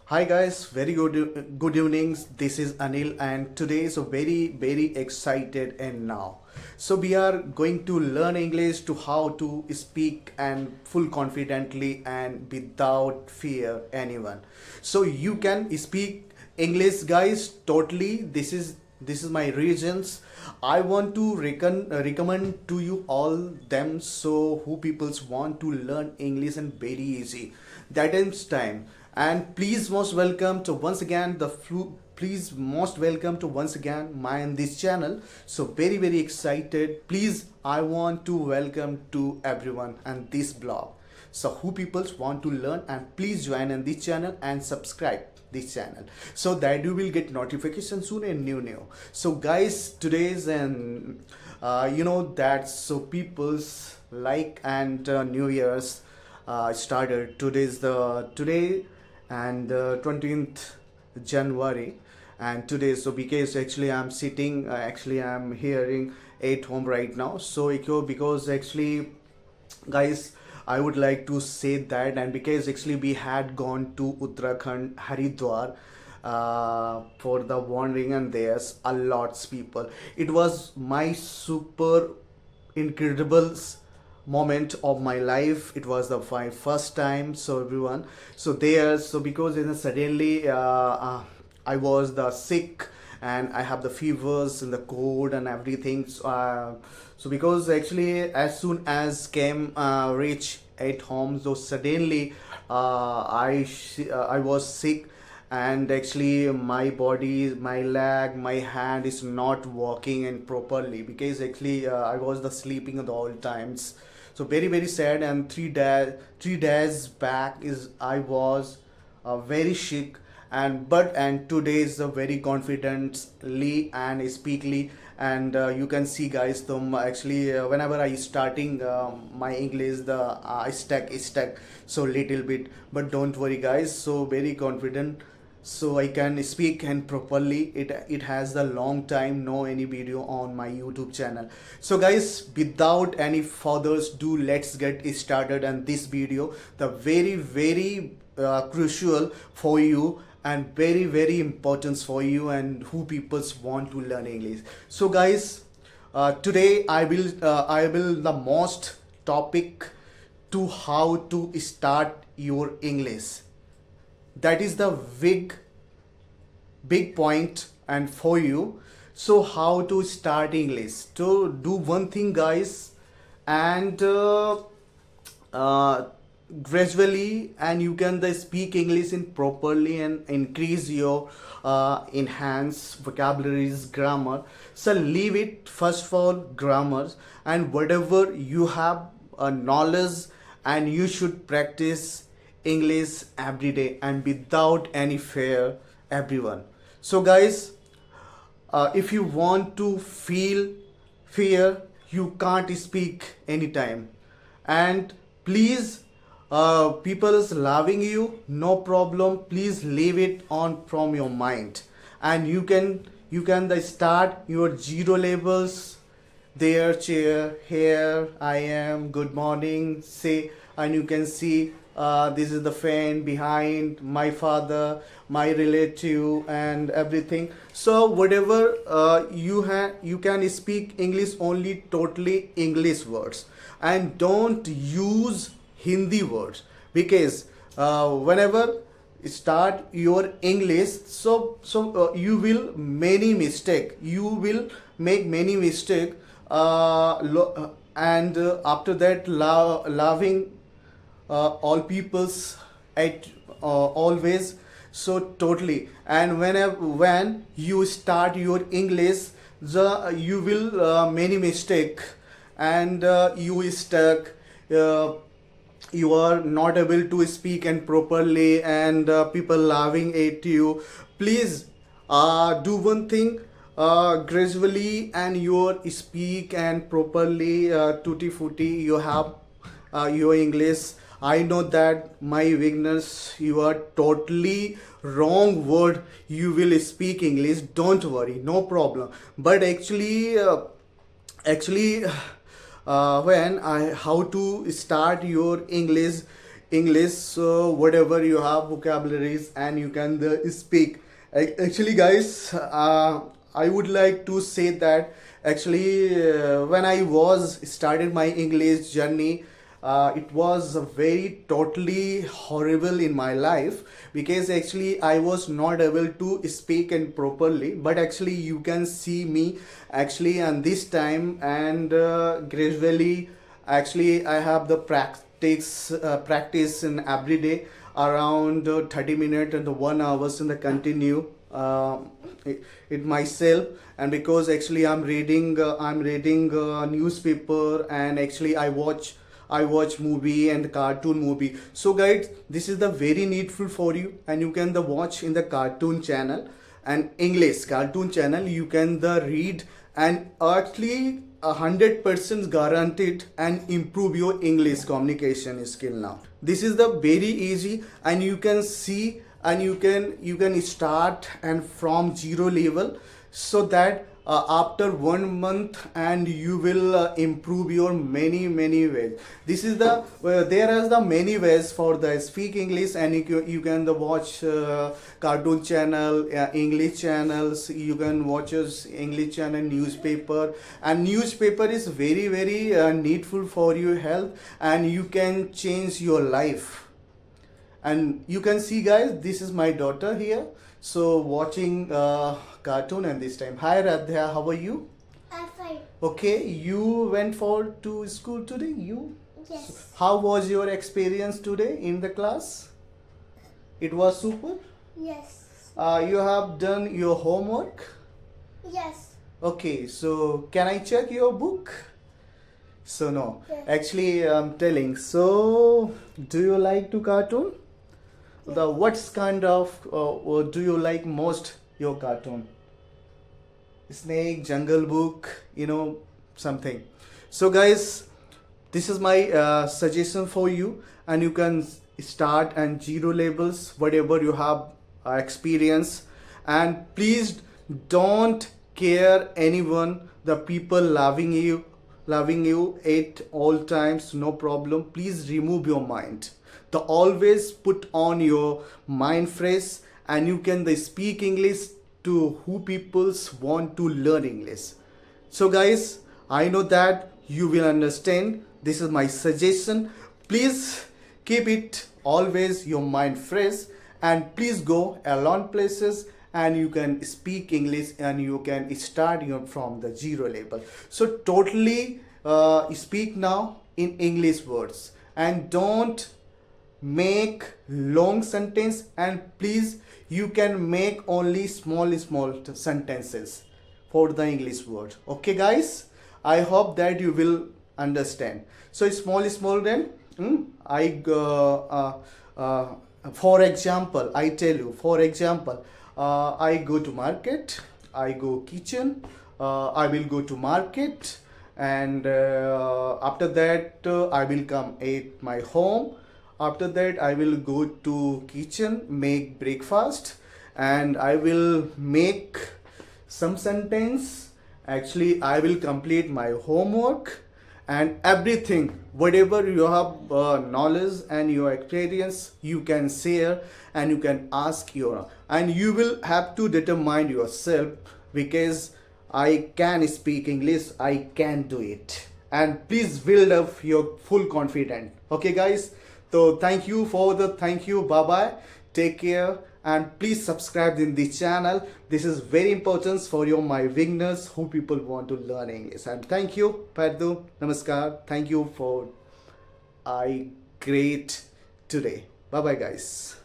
Hi guys, very good evenings. This is Anil and today is a very excited and now. So we are going to learn English to how to speak and full confidently and without fear anyone. So you can speak English guys totally. This is my regions. I want to recommend to you all them so who peoples want to learn English and very easy. That is time. And please most welcome to once again please most welcome to once again my in this channel. So very excited. Please I want to welcome to everyone and this blog. So who peoples want to learn and please join in this channel and subscribe this channel so that you will get notification soon and new. So guys, today's and that so people's like and New Year's started. Today and 20th January, and today so because actually I'm sitting actually I'm hearing at home right now. So because actually guys, I would like to say that, and because actually we had gone to Uttarakhand, Haridwar, for the wandering, and there's a lots people. It was my super incredible moment of my life. It was the my first time. So everyone, so there, so because suddenly I was the sick and I have the fevers and the cold and everything. So because actually as soon as came reach at home, so suddenly I was sick, and actually my body, my leg, my hand is not working and properly because actually I was the sleeping at all times. So very sad. And 3 days back is I was very sick, and 2 days very confidently and speakly. And you can see guys, actually whenever I starting my English, the stuck so little bit, but don't worry guys, so very confident, so I can speak and properly. It has the long time no any video on my YouTube channel. So guys, without any further ado, let's get started. And this video, the very crucial for you and very important for you and who peoples want to learn English. So guys, today I will the most topic to how to start your English. That is the big point and for you. So how to start English? To do one thing guys, and uh, gradually, and you can speak English in properly and increase your enhance vocabularies, grammar. So leave it first for grammar, and whatever you have knowledge, and you should practice English every day and without any fear, everyone. So guys, if you want to feel fear, you can't speak anytime. And please, people is loving you, no problem. Please leave it on from your mind, and you can start your zero levels there. Chair here, I am, good morning, say. And you can see this is the fan behind my father, my relative, and everything. So whatever you can speak English only totally English words, and don't use Hindi words, because whenever start your English, you will many mistake, you will make many mistake, and after that loving all peoples at always. So totally, and when you start your English, you will many mistake, and you stuck, uh, you are not able to speak and properly, and people laughing at you. Please do one thing, gradually, and you speak and properly, tutti frutti you have your English. I know that my weakness, you are totally wrong word. You will speak English. Don't worry, no problem. But actually, when I how to start your English English. So whatever you have vocabularies and you can speak. Actually, guys, I would like to say that actually when I was started my English journey, it was very totally horrible in my life because actually I was not able to speak and properly. But actually you can see me actually and this time and gradually actually I have the practice in every day around 30 minutes and the 1 hours in the continue it myself. And because actually I'm reading newspaper and actually I watch movie and cartoon movie. So guys, this is the very needful for you and you can the watch in the cartoon channel and English cartoon channel. You can the read and actually 100% guaranteed and improve your English communication skill now. This is the very easy and you can see and you can start and from zero level so that after 1 month and you will improve your many ways. This is the there are the many ways for the speak English and you can the watch cartoon channel, English channels. You can watch English channel, newspaper, and newspaper is very needful for your health and you can change your life. And you can see guys, this is my daughter here, so watching cartoon. And this time, hi Radhya, how are you? I'm fine. Okay, you went for to school today. Yes. How was your experience today in the class? It was super. Yes. You have done your homework. Yes. Okay, so can I check your book? So no, Yes. actually I'm telling. So do you like to cartoon? The what's kind of do you like most your cartoon? Snake, Jungle Book, something. So guys, this is my suggestion for you, and you can start and zero labels whatever you have experience, and please don't care anyone. The people loving you at all times, no problem. Please remove your mind. The always put on your mind fresh and you can speak English to who peoples want to learn English. So guys, I know that you will understand. This is my suggestion. Please keep it always your mind fresh and please go alone places and you can speak English and you can start from the zero level. So totally speak now in English words and don't make long sentence, and please you can make only small sentences for the English word. Okay guys, I hope that you will understand. So small then for example, I tell you, for example, I go to market, I go kitchen, I will go to market, and after that I will come at my home. After that I will go to kitchen, make breakfast, and I will make some sentence. Actually I will complete my homework, and everything whatever you have knowledge and your experience you can share and you can ask your, and you will have to determine yourself, because I can speak English, I can do it. And please build up your full confidence. Okay guys, so thank you, bye bye, take care, and please subscribe in this channel. This is very important for my beginners who people want to learn English. And thank you, Paddu, namaskar, thank you for I great today. Bye bye guys.